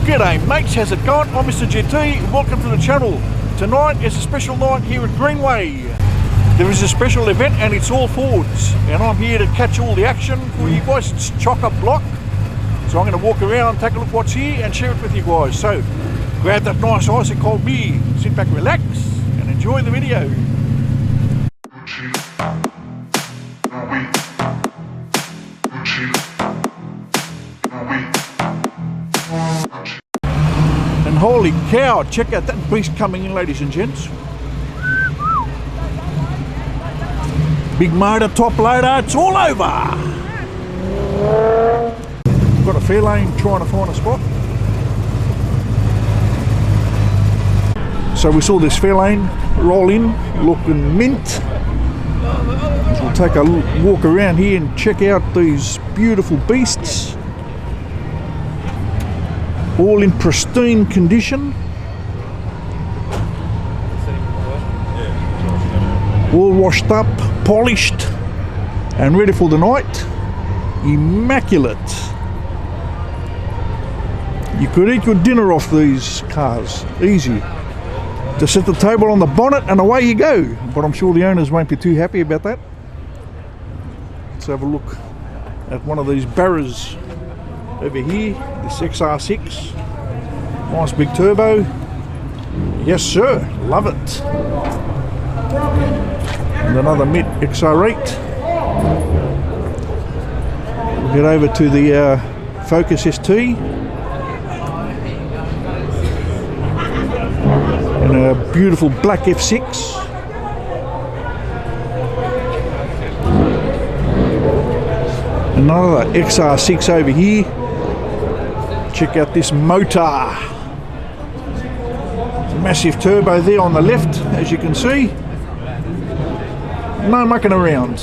G'day mates, how's it going? I'm Mr. GT, welcome to the channel. Tonight is a special night here at Greenway. There is a special event and it's all Fords, and I'm here to catch all the action for you guys. It's chock-a-block, so I'm going to walk around, take a look what's here and share it with you guys. So grab that nice icy cold beer, sit back, relax and enjoy the video. And holy cow, check out that beast coming in, ladies and gents. Big motor, top loader, it's all over. Got a fair lane trying to find a spot. So we saw this fair lane roll in, looking mint. So we'll take a walk around here and check out these beautiful beasts. All in pristine condition. All washed up, polished and ready for the night. Immaculate. You could eat your dinner off these cars, easy. Just set the table on the bonnet and away you go. But I'm sure the owners won't be too happy about that. Let's have a look at one of these Barras over here, this XR6. Nice big turbo. Yes sir, love it. And another Met XR8. We'll get over to the Focus ST. And a beautiful black F6. Another XR6 over here. Check out this motor. Massive turbo there on the left, as you can see. No mucking around.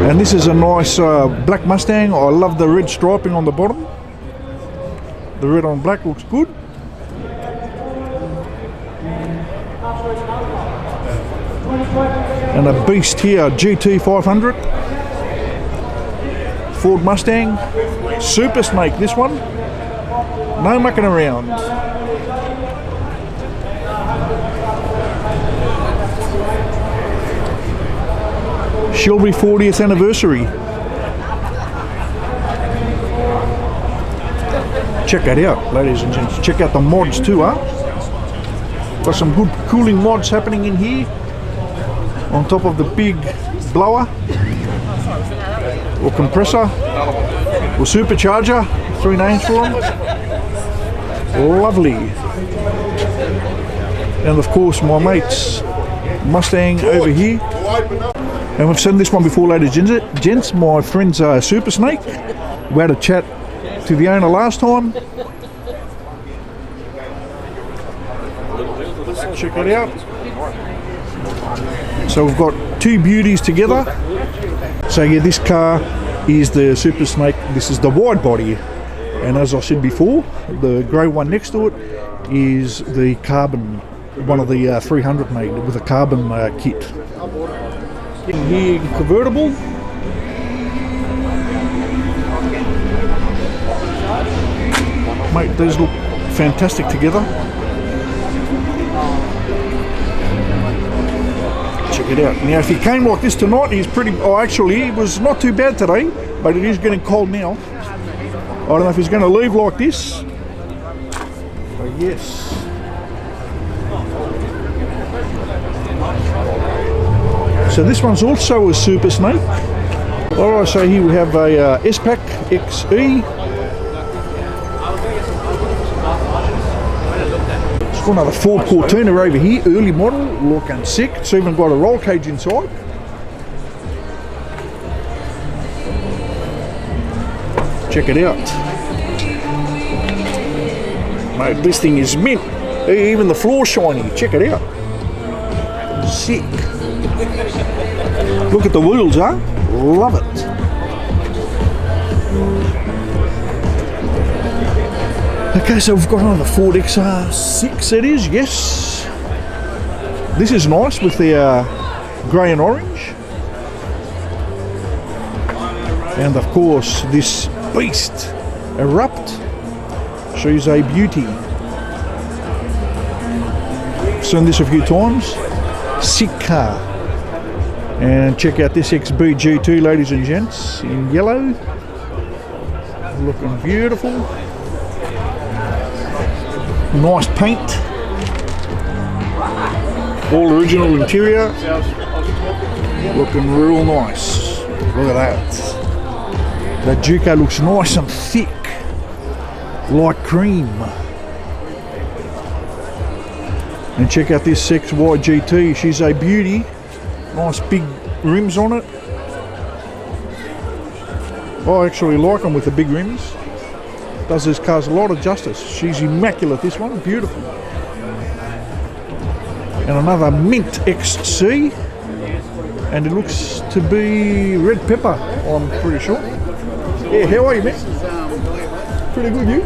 And this is a nice black Mustang. I love the red striping on the bottom. The red on black looks good. And a beast here, GT 500 Ford Mustang, Super Snake this one, no mucking around. Shelby 40th anniversary. Check that out, ladies and gents. Check out the mods too, huh? Got some good cooling mods happening in here. On top of the big blower or compressor or supercharger, 3 names for them. Lovely. And of course my mate's Mustang over here. And we've seen this one before, ladies and gents. My friend's Super Snake. We had a chat to the owner last time. Check it out. So we've got two beauties together. So yeah, this car is the Super Snake. This is the wide body, and as I said before, the grey one next to it is the carbon, one of the 300 made with a carbon kit. Here, convertible. Mate, these look fantastic together. Check it out. Now if he came like this tonight, he's pretty, actually it was not too bad today, but it is getting cold now. I don't know if he's going to leave like this. But yes. So this one's also a Super Snake. Alright, so here we have a S-Pack XE. Another Ford Cortina over here, early model, looking sick. It's even got a roll cage inside. Check it out. Mate, this thing is mint. Even the floor's shiny. Check it out. Sick. Look at the wheels, huh? Love it. Okay, so we've got another Ford XR6 it is, yes. This is nice with the grey and orange. And of course this beast Erupt. She's a beauty. Seen this a few times. Sick car. And check out this XB GT, ladies and gents, in yellow. Looking beautiful. Nice paint. All original interior. Looking real nice. Look at that. That Duco looks nice and thick, like cream. And check out this XY GT. She's a beauty. Nice big rims on it. I actually like them with the big rims. Does these cars a lot of justice. She's immaculate, this one. Beautiful. And another Mint XC. And it looks to be red pepper, I'm pretty sure. Yeah, how are you, mate? Pretty good, you?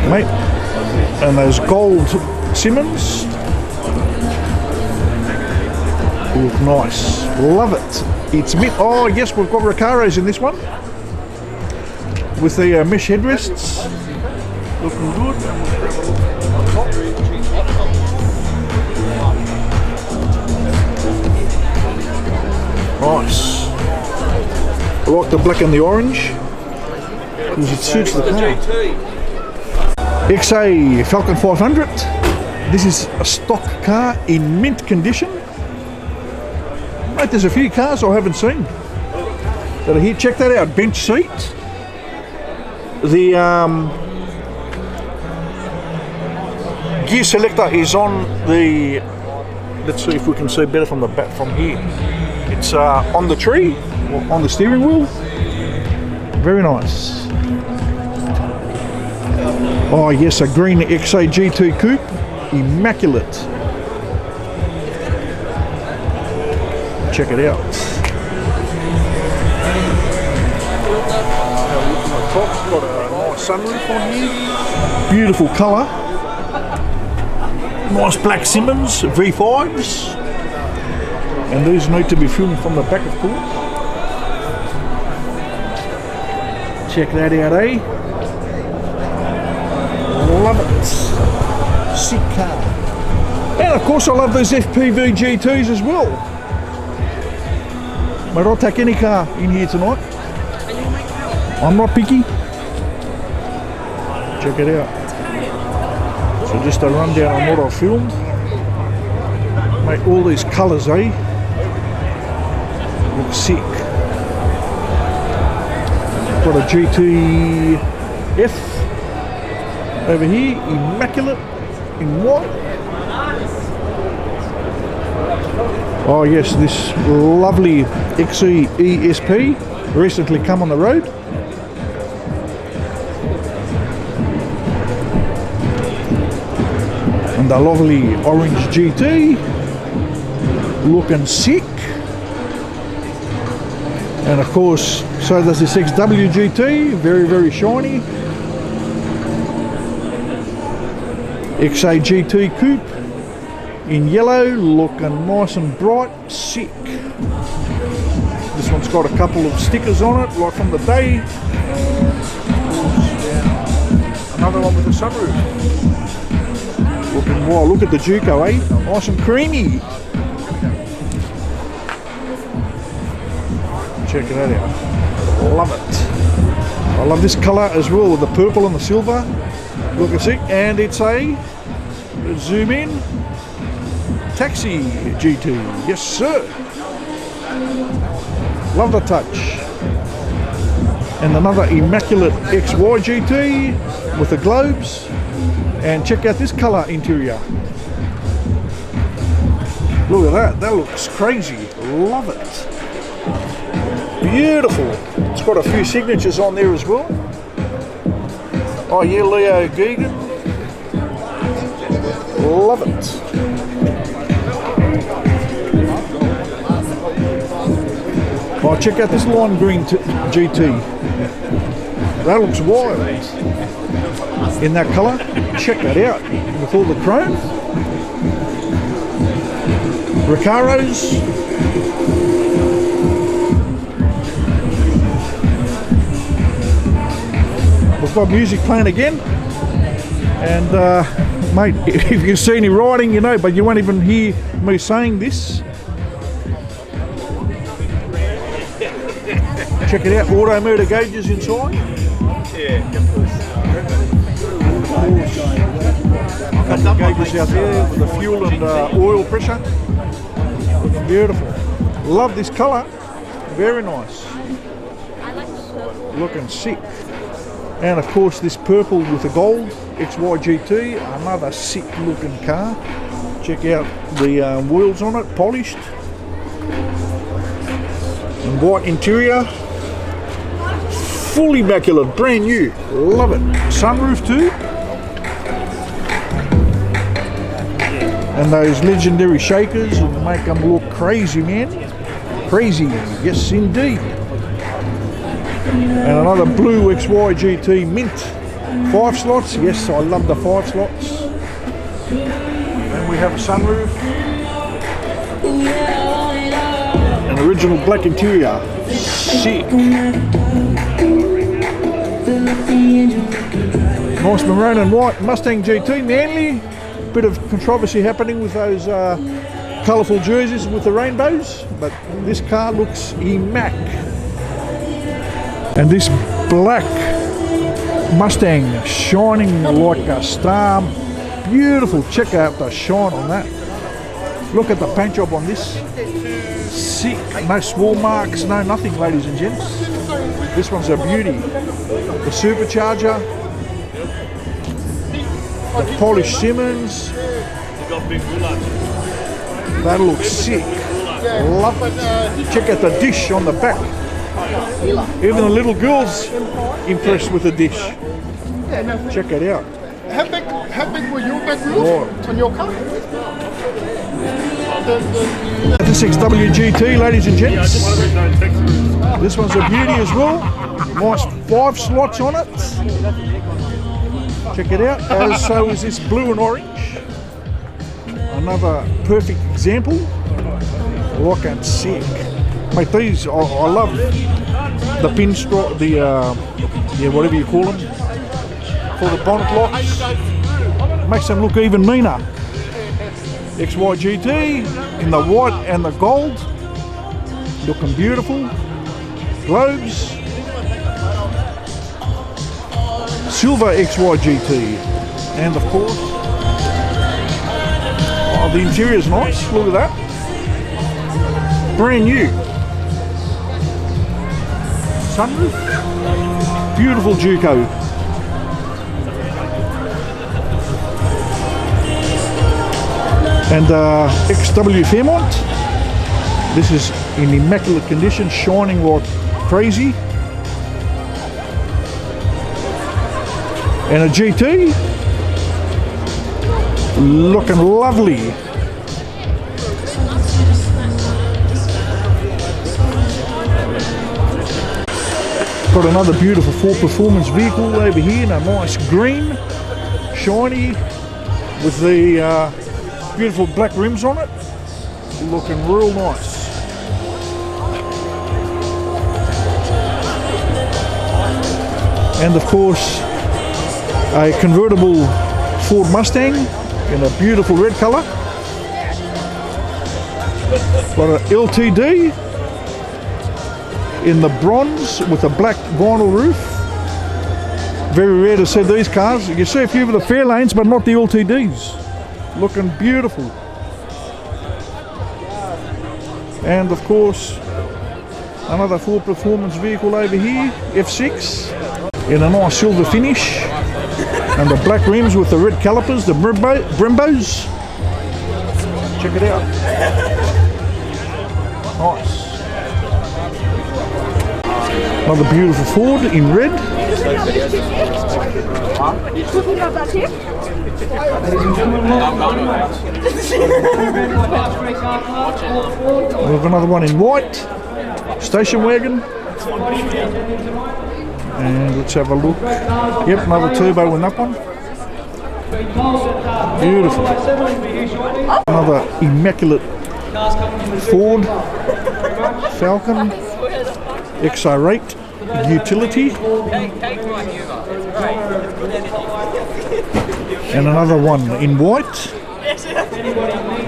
Mate, and those gold Simmons look nice. Love it. It's mint. Oh, yes, we've got Recaros in this one with the mesh headrests. Looking good. Nice. I like the black and the orange because it suits the car. XA Falcon 500. This is a stock car in mint condition. Mate, there's a few cars I haven't seen that are here. Check that out. Bench seat. The gear selector is on the. Let's see if we can see better from the back from here. It's on the tree, or on the steering wheel. Very nice. Oh yes, a green XA GT coupe, immaculate. Check it out. Top's got a nice sunroof on here. Beautiful colour. Nice black Simmons V5s. And these need to be filmed from the back, of course. Check that out, eh? Love it. Sick car. And of course I love those FPV GTs as well. But I'll take any car in here tonight. I'm not picky. Check it out. So just a rundown on what I filmed. Mate, all these colours, eh? Look sick. Got a GTF over here, immaculate in white. Oh yes, this lovely XE ESP recently come on the road. And the lovely orange GT, looking sick. And of course, so does this XW GT, very, very shiny. XA GT coupe in yellow, looking nice and bright, sick. This one's got a couple of stickers on it, like from the day. Another one with a sunroof. Looking wild. Look at the Duco, eh? Nice and creamy. Check that out. Love it. I love this colour as well, with the purple and the silver. Looking sick. And it's a, let's zoom in, Taxi GT. Yes, sir. Love the touch. And another immaculate XY GT with the globes. And check out this colour interior. Look at that. That looks crazy. Love it. Beautiful. It's got a few signatures on there as well. Oh yeah, Leo Geegan. Love it. Oh, check out this lime green GT. That looks wild. In that colour. Check that out. With all the chrome. Recaros. I've got music playing again. And mate, if you see any riding, you know, but you won't even hear me saying this. Check it out, auto motor gauges inside. Couple of gauges out there with the fuel and oil pressure. Looking beautiful. Love this colour. Very nice. Looking sick. And of course this purple with the gold XYGT, another sick looking car. Check out the wheels on it, polished. And white interior. Full immaculate, brand new. Love it. Sunroof too. And those legendary shakers and make them look crazy, man. Crazy, yes indeed. And another blue XYGT mint. 5 slots, yes, I love the 5 slots. And we have a sunroof. An original black interior. Sick. Nice maroon and white Mustang GT, Manly. Bit of controversy happening with those colourful jerseys with the rainbows, but this car looks immac. And this black Mustang shining like a star, beautiful. Check out the shine on that. Look at the paint job on this. Sick. No swirl marks, no nothing, ladies and gents. This one's a beauty. The supercharger. The polished Simmons. That looks sick. Love it. Check out the dish on the back. Even the little girls impressed with the dish. Check it out. How big were your big wheels on your car? The 6W GT, ladies and gents. This one's a beauty as well. Nice 5 slots on it. Check it out, as so is this blue and orange. Another perfect example. Look and sick. Mate, these, I love the pinstripe, the, yeah, whatever you call them, for the bonnet locks. Makes them look even meaner. XYGT in the white and the gold. Looking beautiful. Globes. Silver XYGT, and of course, oh, the interior's nice. Look at that, brand new. Sunroof, beautiful Juco. And XW Fairmont. This is in immaculate condition, shining like crazy. And a GT, looking lovely. Got another beautiful Ford Performance vehicle over here in a nice green, shiny, with the beautiful black rims on it. Looking real nice. And of course, a convertible Ford Mustang in a beautiful red colour. Got an LTD in the bronze with a black vinyl roof. Very rare to see these cars. You see a few of the Fairlanes, but not the LTDs. Looking beautiful. And of course, another Ford Performance vehicle over here, F6, in a nice silver finish. And the black rims with the red calipers, the Brimbos. Check it out. Nice. Another beautiful Ford in red. We have another one in white. Station wagon. And let's have a look. Yep, another turbo in that one. Beautiful. Another immaculate Ford Falcon XR8. utility. And another one in white.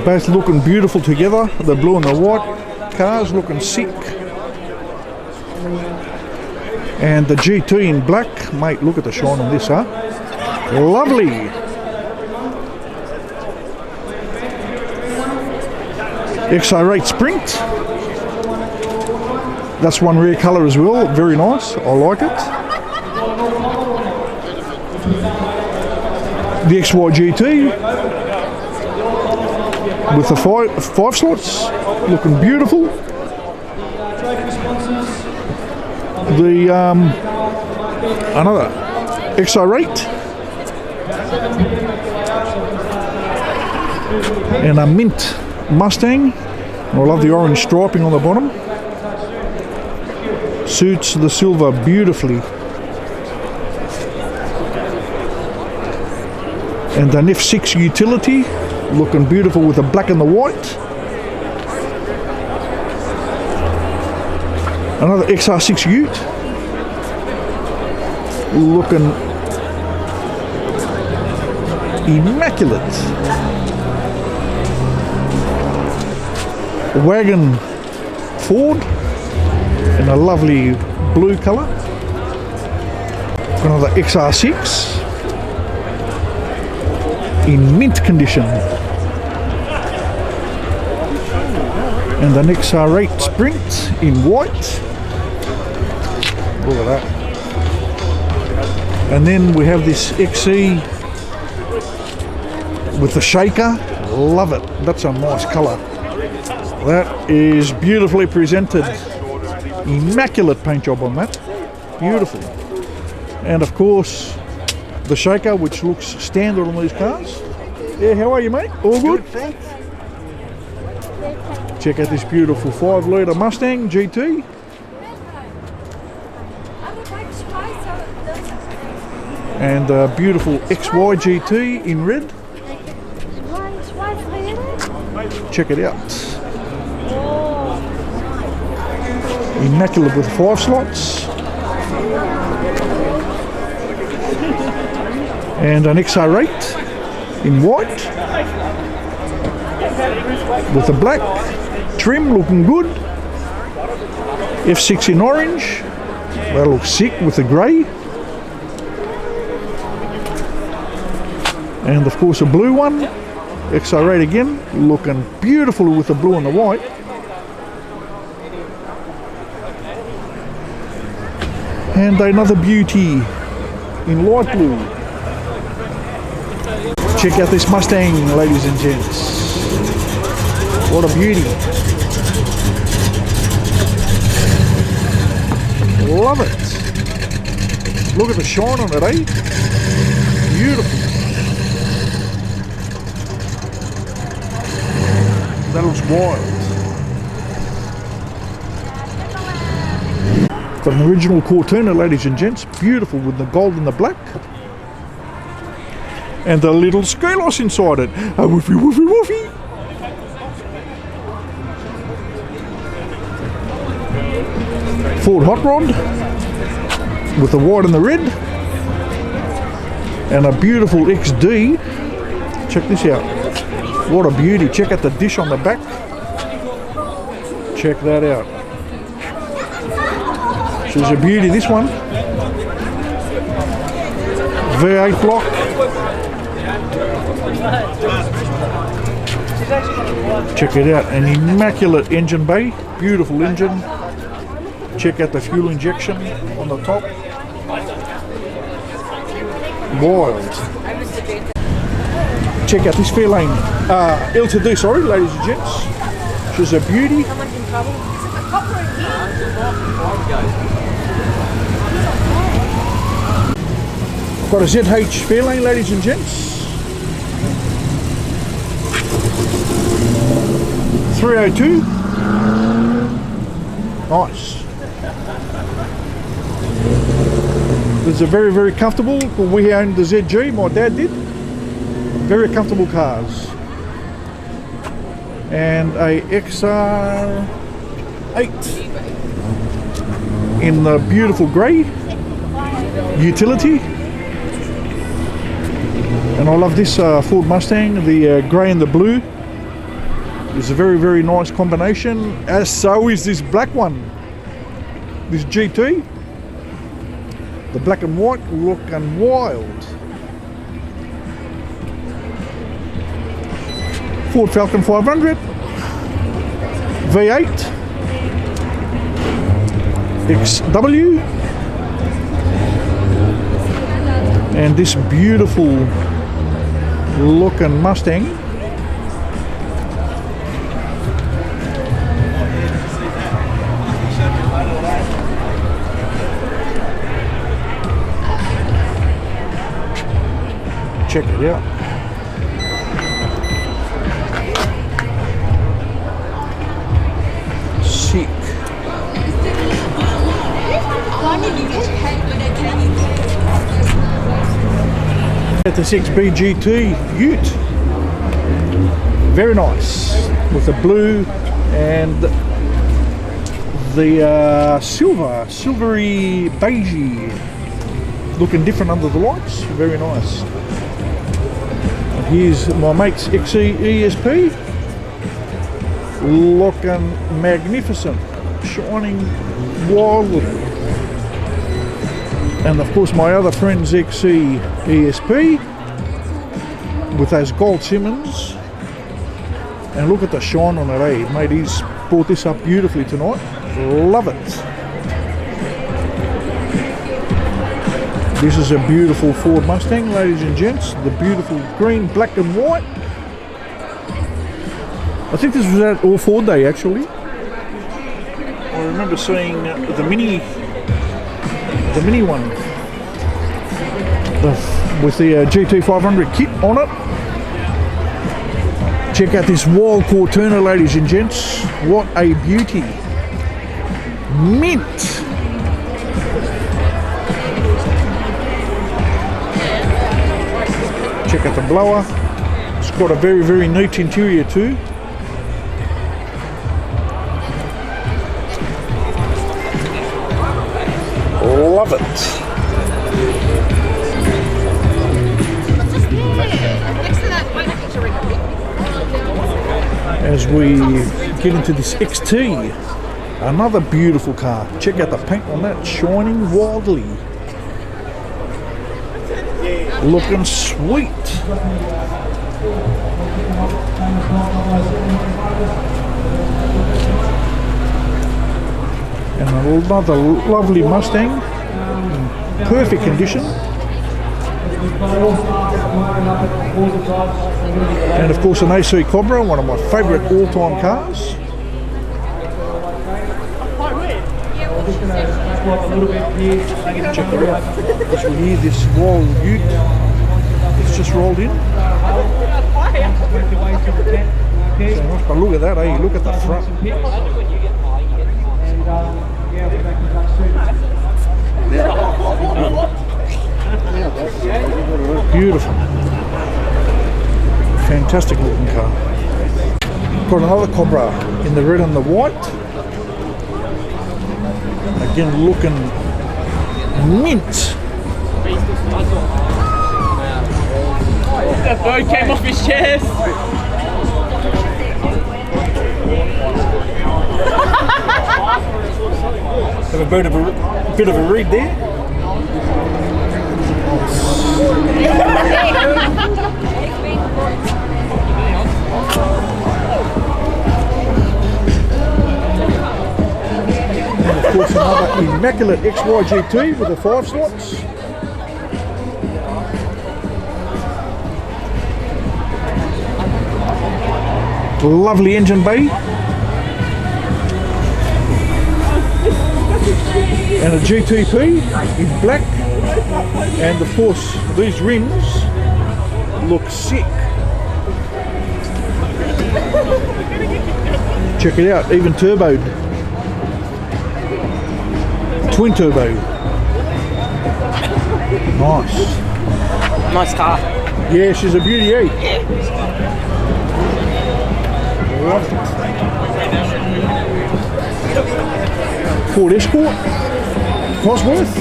Both looking beautiful together. The blue and the white cars looking sick. And the GT in black. Mate, look at the shine on this, huh? Lovely. XR8 Sprint. That's one rare colour as well. Very nice. I like it. The XY GT with the five slots, looking beautiful. The another XR8 and a mint Mustang. I love the orange striping on the bottom. Suits the silver beautifully. And an F6 utility, looking beautiful with the black and the white. Another XR6 Ute, looking immaculate. Wagon Ford in a lovely blue colour. Another XR6 in mint condition. And an XR8 Sprint in white. Look at that. And then we have this XE with the shaker. Love it. That's a nice colour. That is beautifully presented. Immaculate paint job on that. Beautiful. And of course the shaker, which looks standard on these cars. Yeah, how are you, mate? All good? Thanks. Check out this beautiful 5-litre Mustang GT. And a beautiful XY GT in red. Check it out. Immaculate with 5 slots. And an XR8 in white with the black trim, looking good. F6 in orange. That looks sick with the grey. And of course a blue one. XR8 again, looking beautiful with the blue and the white. And another beauty in light blue. Check out this Mustang, ladies and gents. What a beauty. Love it. Look at the shine on it, eh? Beautiful. That looks wild. Got an original Cortina, ladies and gents. Beautiful with the gold and the black. And a little Skylos inside it. A woofy woofy woofy. Ford Hot Rod with the white and the red. And a beautiful XD. Check this out. What a beauty. Check out the dish on the back. Check that out. She's a beauty, this one. V8 block. Check it out, an immaculate engine bay, beautiful engine. Check out the fuel injection on the top. Wild. Check out this Fairlane L2D, sorry, ladies and gents. She's a beauty. Got a ZH Fairlane, ladies and gents. 302. Nice. This is a very, very comfortable. We owned the ZG, my dad did. Very comfortable cars. And a XR8 in the beautiful grey utility. And I love this Ford Mustang, the grey and the blue. It's a very, very nice combination, as so is this black one, this GT. The black and white looking wild. Ford Falcon 500, V8, XW, and this beautiful looking Mustang. Check it out. Sick. At the 6BGT Ute. Very nice. With the blue and the silvery beigey. Looking different under the lights. Very nice. And here's my mate's XE ESP. Looking magnificent, shining wildly. And of course my other friend's XE ESP with those gold Simmons. And look at the shine on it, eh? Mate, he's brought this up beautifully tonight. Love it. This is a beautiful Ford Mustang, ladies and gents. The beautiful green, black and white. I think this was at All Ford Day actually. I remember seeing the mini one with the GT500 kit on it. Check out this wild Cortina, ladies and gents. What a beauty. Mint. Check out the blower. It's got a very, very neat interior too. Love it. As we get into this XT, another beautiful car. Check out the paint on that, shining wildly. Looking sweet. And another lovely Mustang in perfect condition. And of course an AC Cobra, one of my favourite all-time cars. Check it out. As we hear this wild ute, it's just rolled in. But look at that, eh? Look at the front. Beautiful. Fantastic looking car. Got another Cobra in the red and the white. Again looking mint. That boat came off his chest. Have a bit of a read there. And of course another immaculate XYGT with the 5 slots. Lovely engine bay. And a GTP in black, and of course these rims look sick. Check it out, even turboed, twin turbo. Nice car. Yeah, she's a beauty, eh? Ford Escort. Cosworth.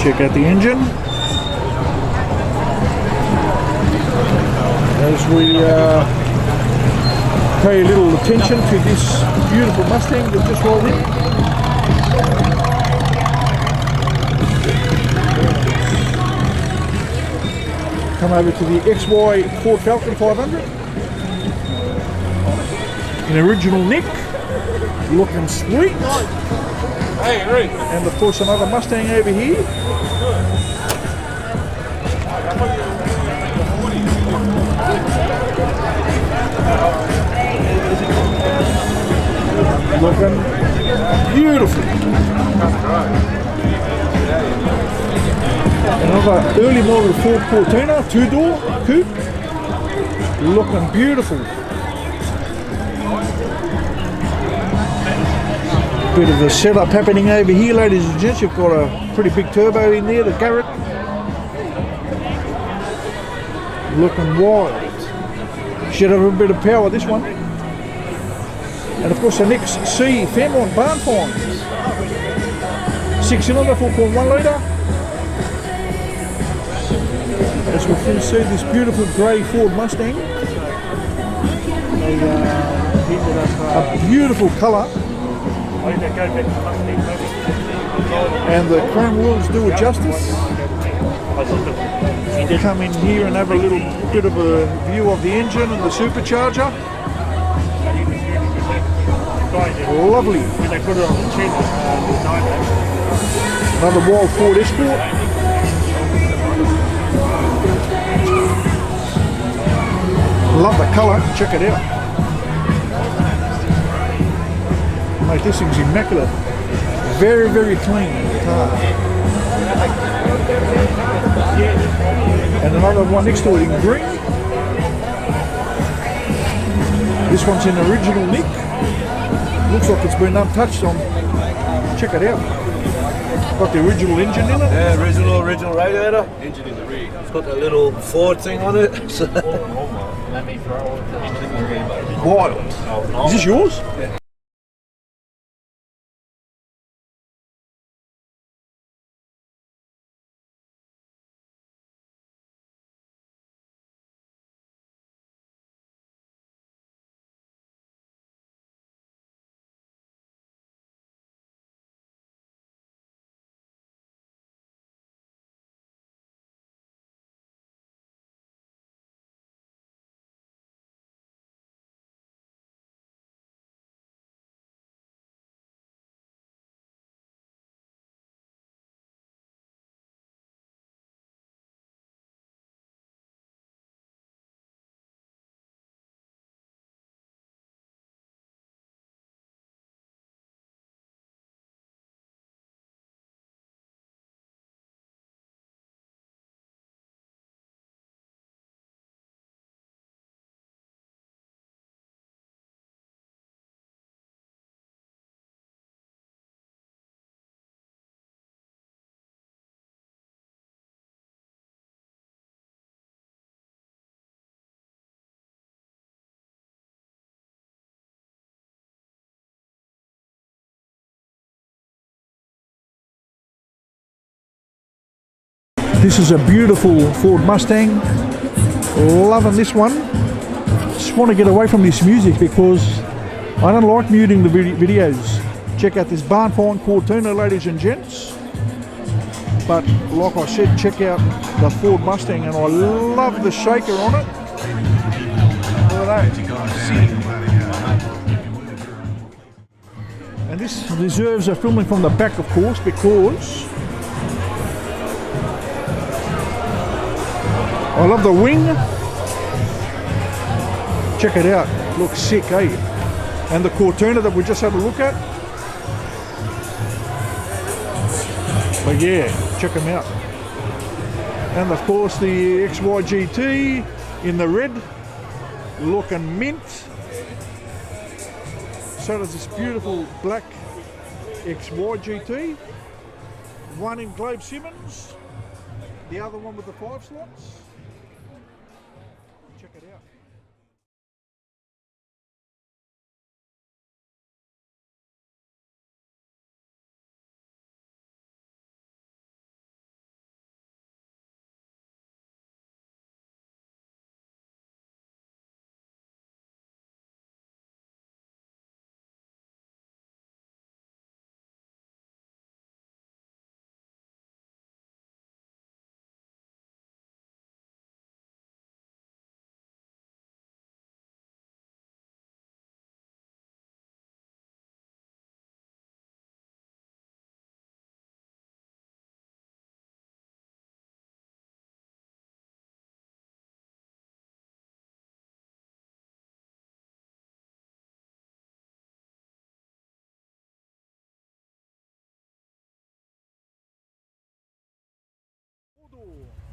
Check out the engine. As we pay a little attention to this beautiful Mustang that just rolled in. Come over to the XY Ford Falcon 500 in original nick, looking sweet. And of course another Mustang over here. Looking beautiful. Another early model Ford Cortina, 2-door coupe, looking beautiful. Bit of a setup happening over here, ladies and gents. You've got a pretty big turbo in there, the Garrett. Looking wild. Should have a bit of power, this one. And of course the next C Fairmont barn finds. 6-cylinder, 4.1 litre. As we can see this beautiful grey Ford Mustang. A beautiful colour. And the chrome wheels do it justice. Come in here and have a little bit of a view of the engine and the supercharger. Lovely. Another wild Ford Escort. Love the colour, check it out. Mate, this thing's immaculate. Very, very clean car. And another one next to it in green. This one's in original nick. Looks like it's been untouched on. Check it out. Got the original engine in it. Yeah, original radiator. Engine in the rear. It's got the little Ford thing on it. Wild. Is this yours? Yeah. This is a beautiful Ford Mustang. Loving this one. Just want to get away from this music because I don't like muting the videos. Check out this barn find Cortina, ladies and gents. But like I said, check out the Ford Mustang, and I love the shaker on it. Look at that. And this deserves a filming from the back, of course, because I love the wing. Check it out. Looks sick, eh? And the Cortina that we just had a look at. But yeah, check them out. And of course the XY GT in the red, looking mint. So does this beautiful black XY GT. One in Globe Simmons, the other one with the 5 slots. Check it out.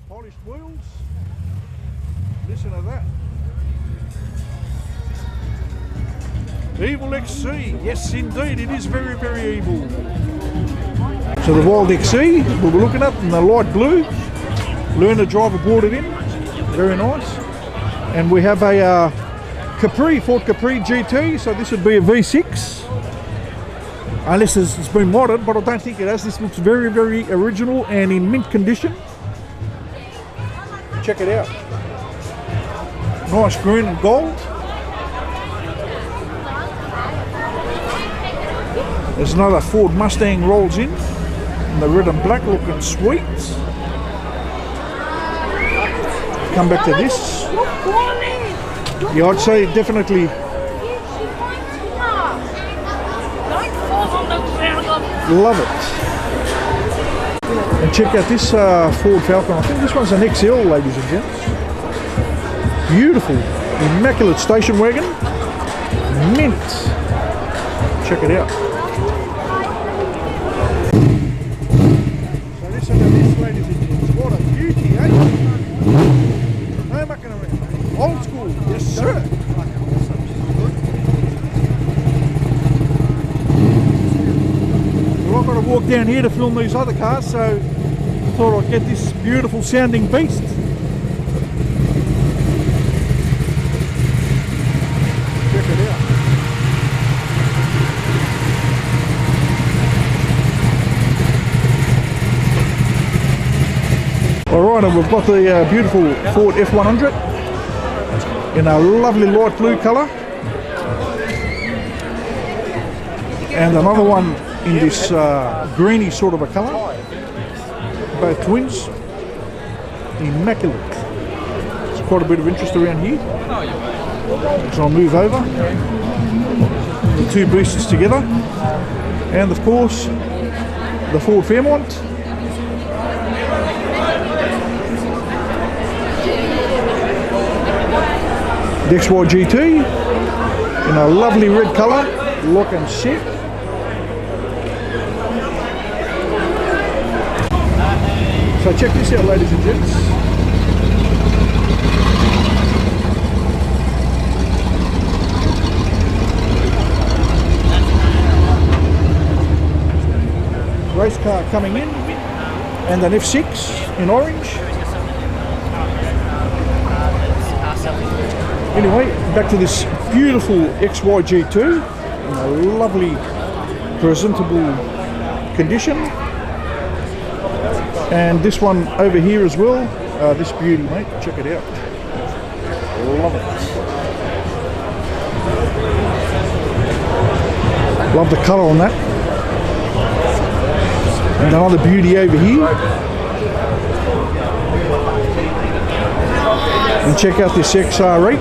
Polished wheels. Listen to that. Evil XC. Yes, indeed. It is very, very evil. So the Wild XC we'll be looking at in the light blue. Learn to drive aboard it in. Very nice. And we have a Ford Capri GT. So this would be a V6. Unless it's been modded, but I don't think it has. This looks very, very original and in mint condition. Check it out. Nice green and gold. There's another Ford Mustang rolls in the red and black, looking sweet. Come back to this. Yeah, I'd say definitely. Love it. And check out this Ford Falcon. I think this one's an XL, ladies and gents. Beautiful, immaculate station wagon. Mint. Check it out. So listen to this, ladies and gents. What a beauty, eh? No mucking around. Old school, yes sir. Well, I've got to walk down here to film these other cars, so I thought I'd get this beautiful sounding beast. Check it out. Alright, and we've got the beautiful Ford F100 in a lovely light blue colour. And another one in this greeny sort of a colour. Both twins. Immaculate. There's quite a bit of interest around here. So I'll move over. The two beasts together. And of course, the Ford Fairmont. The XY GT in a lovely red colour. Looking sick. So check this out, ladies and gents. Race car coming in, and an F6 in orange. Anyway, back to this beautiful XY G2 in a lovely, presentable condition. And this one over here as well, this beauty, mate, check it out. Love it. Love the colour on that. And another beauty over here. And check out this XR8.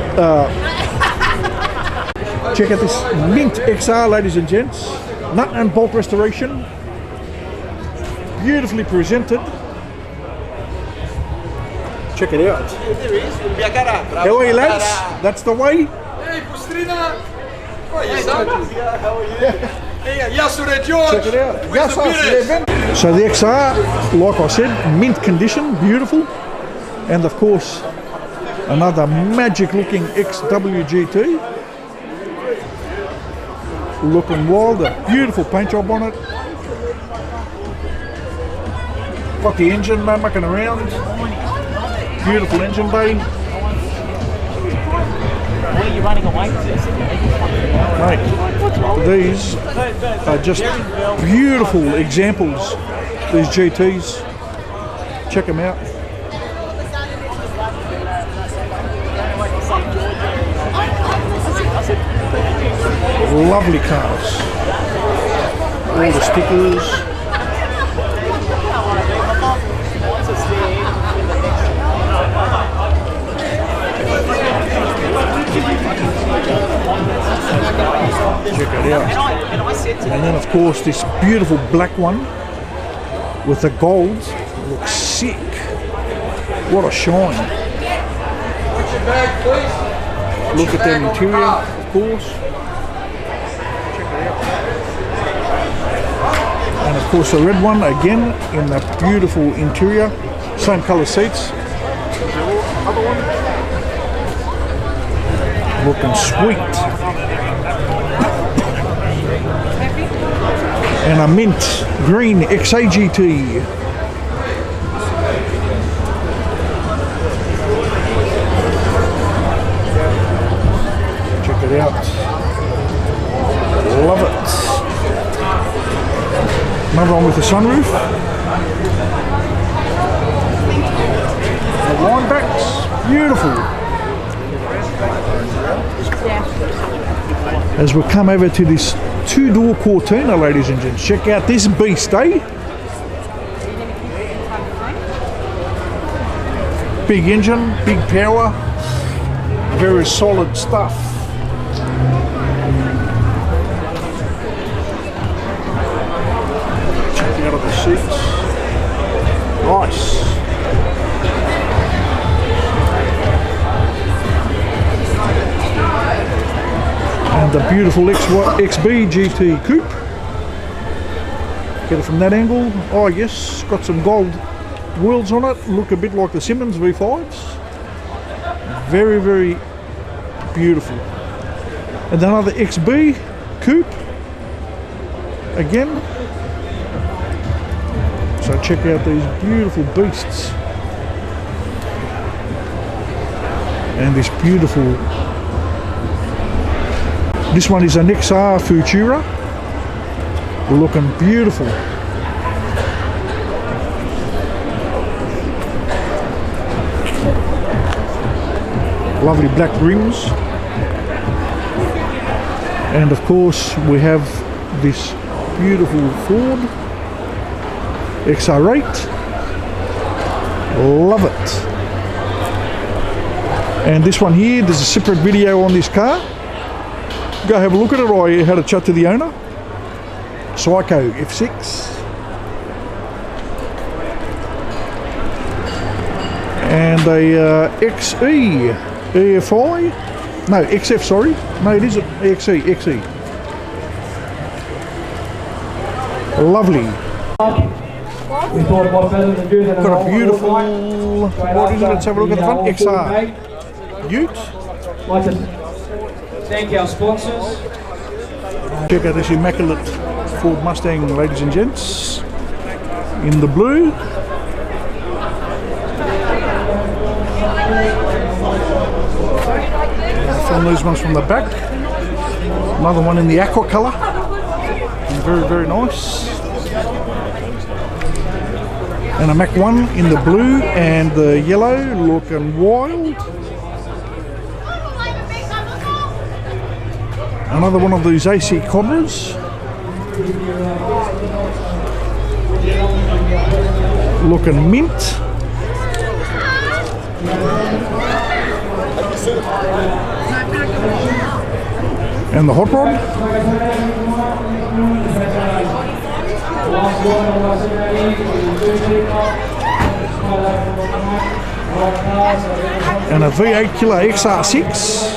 Check out this mint XR, ladies and gents. Nut and bolt restoration. Beautifully presented. Check it out. How are you, lads? That's the way. Hey, Pustrina! How are you? George! Check it out. So the XR, like I said, mint condition, beautiful. And of course, another magic looking XWGT. Looking wild, a beautiful paint job on it. Got the engine mucking around. Beautiful engine bay. Where are you running away to? Mate, these are just beautiful examples, these GTs. Check them out. Lovely cars. All the stickers. Check it out. And then of course this beautiful black one with the gold looks sick. What a shine. Look at that interior, of course. Check it out. And of course the red one again in that beautiful interior. Same colour seats. other one. Looking sweet. And a mint green XAGT. Check it out. Love it. Another one with the sunroof. The wine backs, beautiful. As we come over to this two-door Cortina, ladies and gents, check out this beast, eh? Big engine, big power, very solid stuff. Check out the seats. Nice. And the beautiful XB GT coupe. Get it from that angle. Oh yes, got some gold wheels on it. Look a bit like the Simmons V5s. Very, very beautiful. And another XB coupe. Again. So check out these beautiful beasts. And this beautiful. This one is an XR Futura. Looking beautiful. Lovely black rims. And of course we have this beautiful Ford XR8. Love it. And this one here, there's a separate video on this car. Go have a look at it. I had a chat to the owner. Psycho F6. And a XE EFI. No, XF, sorry. No, it isn't. XE. Lovely. We thought what better to do than Got a beautiful, what is it? Let's have a look at the front. XR Ute. Like to thank our sponsors. Check out this immaculate Ford Mustang, ladies and gents, in the blue. Found these ones from the back. Another one in the aqua colour. Very, very nice. And a Mach 1 in the blue and the yellow, looking wild. Another one of these AC Cobras. Looking mint. And the hot rod. And a V8 killer XR6.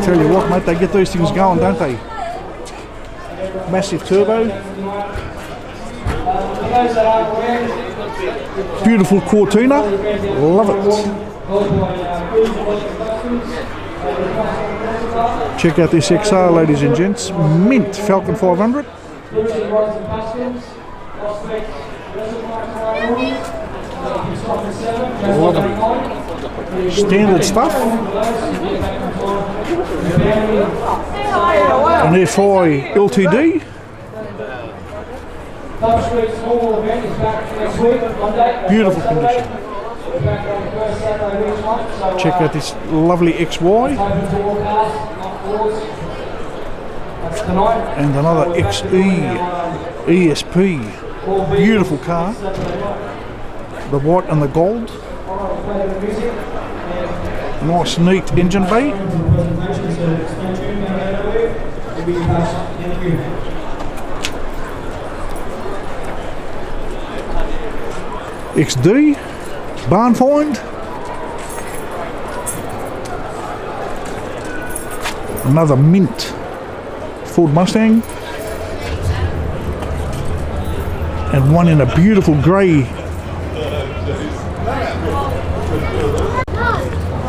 Tell you what, mate, they get these things going, don't they? Massive turbo. Beautiful Cortina. Love it. Check out this XR, ladies and gents. Mint Falcon 500. Lovely. Standard stuff. An FI LTD. Beautiful condition. Check out this lovely XY. And another XE ESP. Beautiful car. The white and the gold. Nice neat engine bay. XD barn find. Another mint Ford Mustang. And one in a beautiful grey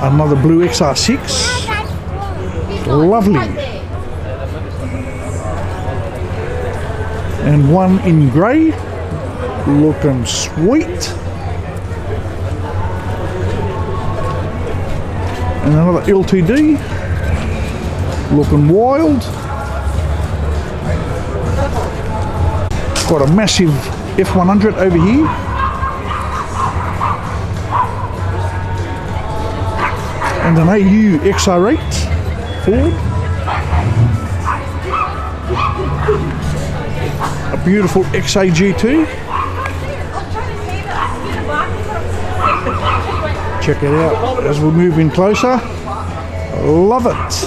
Another blue XR6. Lovely. And one in grey. Looking sweet. And another LTD. Looking wild. Got a massive F100 over here. And an AU XR8 Ford. A beautiful XAG2. Check it out as we move in closer. Love it.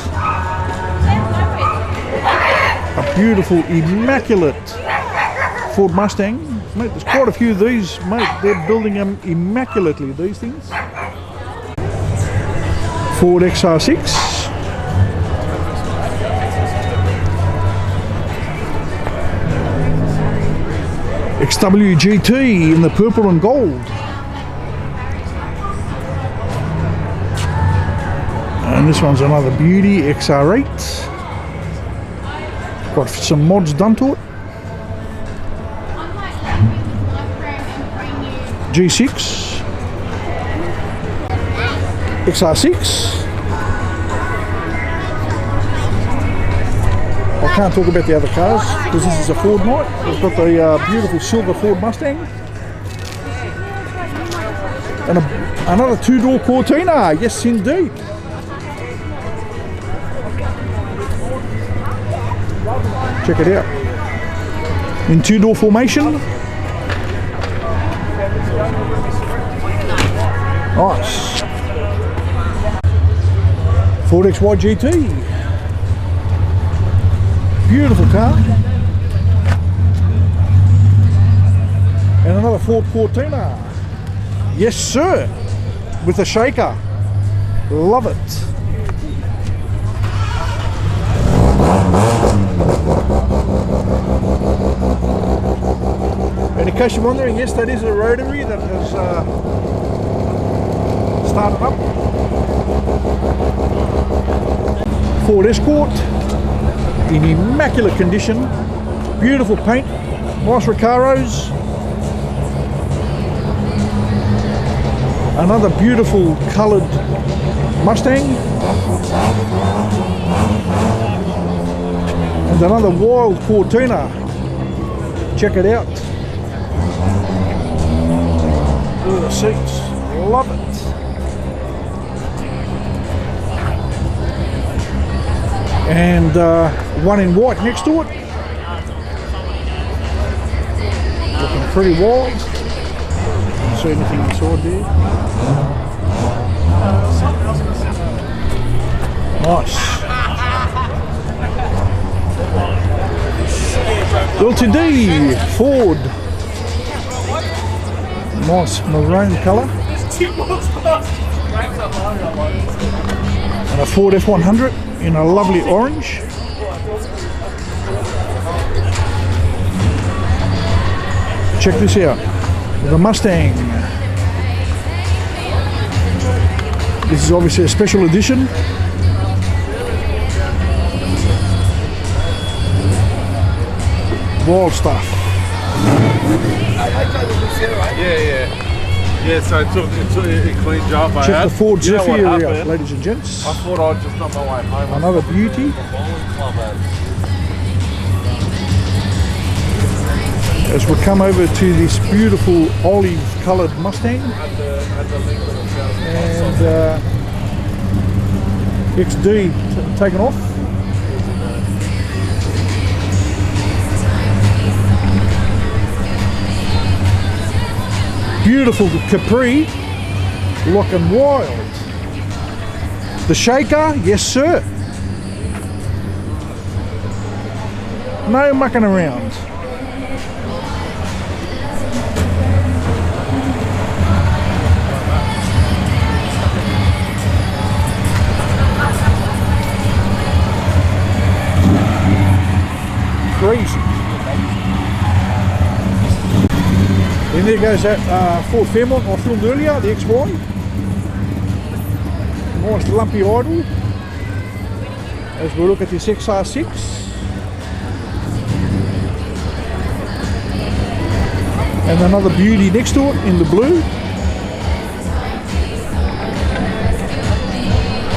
A beautiful, immaculate Ford Mustang. Mate, there's quite a few of these, mate. They're building them immaculately, these things. Ford XR6. XWGT in the purple and gold. And this one's another beauty, XR8. Got some mods done to it. G6. XR6. I can't talk about the other cars because this is a Ford night. We've got the beautiful silver Ford Mustang. And another two-door Cortina. Yes, indeed. Check it out. In two-door formation. Nice. Ford XY GT. Beautiful car. And another Ford Cortina. Yes, sir. With a shaker. Love it. And in case you're wondering, yes, that is a rotary that has started up. Ford Escort in immaculate condition, beautiful paint, nice Recaros. Another beautiful coloured Mustang. And another wild Cortina. Check it out. Look at the seats. Love it. And one in white next to it. Looking pretty wild. Can't see anything inside there. Nice. LTD Ford. Nice maroon colour. And a Ford F100 in a lovely orange. Check this out. The Mustang. This is obviously a special edition. Wild stuff. Yeah, so it cleaned you up. Check the Ford Zephyr out, ladies and gents. I thought I'd just on my way home. Another beauty. As we come over to this beautiful olive coloured Mustang. And XD taken off. Beautiful Capri, looking wild. The shaker, yes sir. No mucking around. Crazy. And there goes that Ford Fairmont I filmed earlier, the XY. Nice lumpy idle as we look at this XR6. And another beauty next to it in the blue.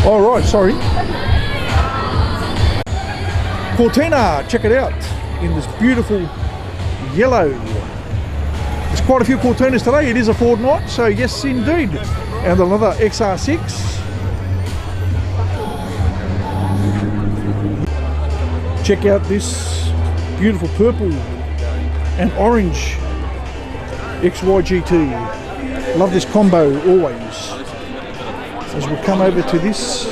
Oh right, sorry. Cortina, check it out, in this beautiful yellow. There's quite a few Cortinas today. It is a Ford night, so yes indeed. And another XR6. Check out this beautiful purple and orange XYGT. Love this combo always. As we come over to this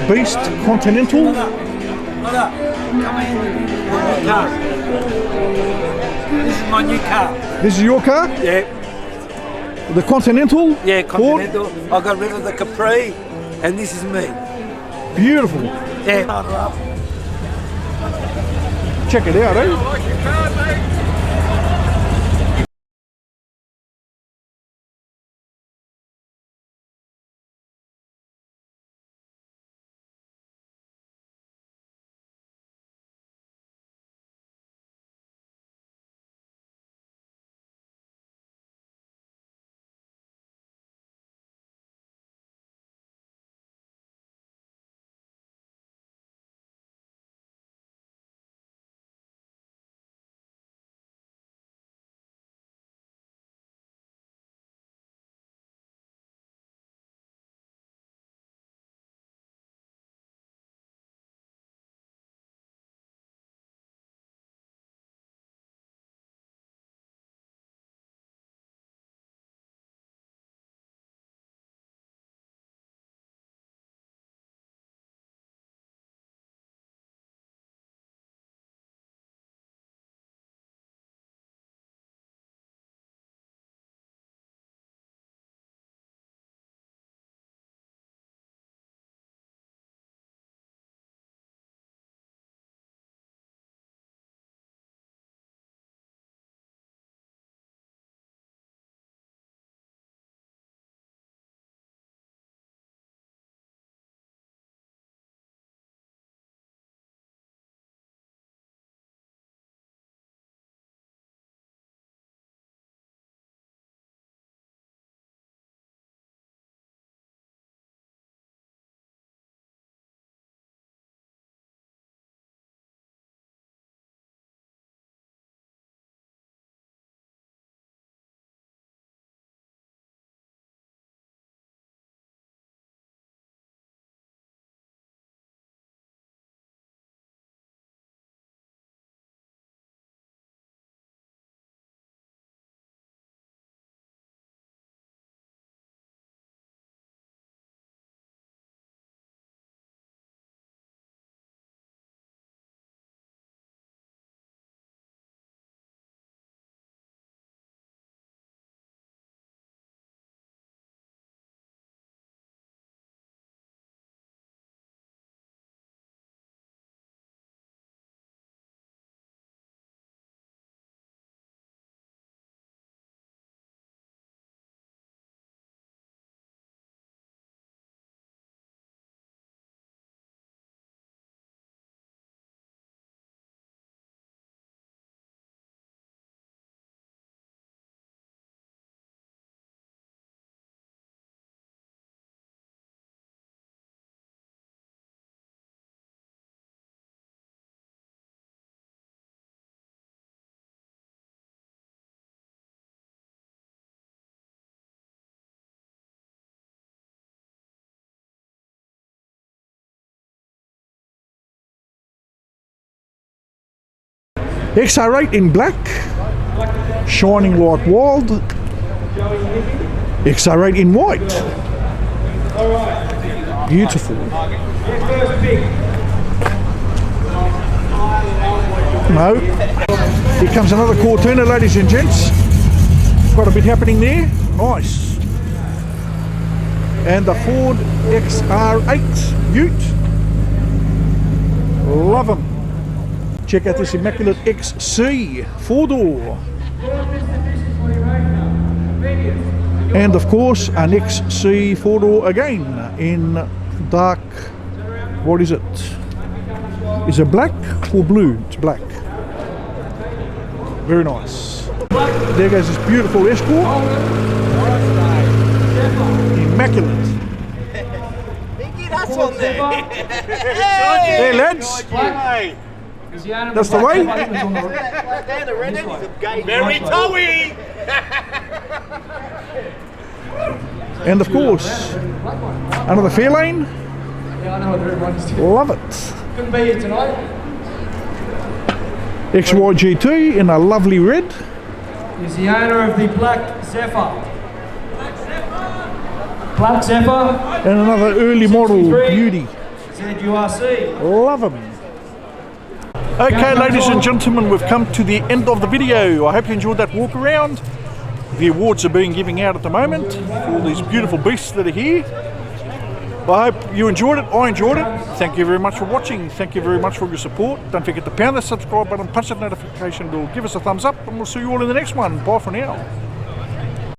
Beast Continental. This is my new car. This is your car? Yeah. The Continental? Yeah, Continental. I got rid of the Capri, and this is me. Beautiful. Yeah. Check it out, eh? XR8 in black, shining like wild. XR8 in white. Beautiful. No. Here comes another Cortina, ladies and gents. Got a bit happening there. Nice. And the Ford XR8 Ute. Love them. Check out this immaculate XC 4-door. And of course an XC 4-door again in dark, what is it? Is it black or blue? It's black. Very nice. There goes this beautiful Escort. Immaculate. Hey lads, that's the way. Very towy. And of course, another Fairlane. Yeah, I know what the red one is. Love it. Couldn't be here tonight. XYGT in a lovely red. He's the owner of the Black Zephyr. Black Zephyr. And another early model 63. beauty. ZURC. Love them. Okay, ladies and gentlemen, we've come to the end of the video. I hope you enjoyed that walk around. The awards are being given out at the moment for all these beautiful beasts that are here. I hope you enjoyed it. I enjoyed it. Thank you very much for watching. Thank you very much for your support. Don't forget to pound the subscribe button, punch that notification bell, give us a thumbs up, and we'll see you all in the next one. Bye for now.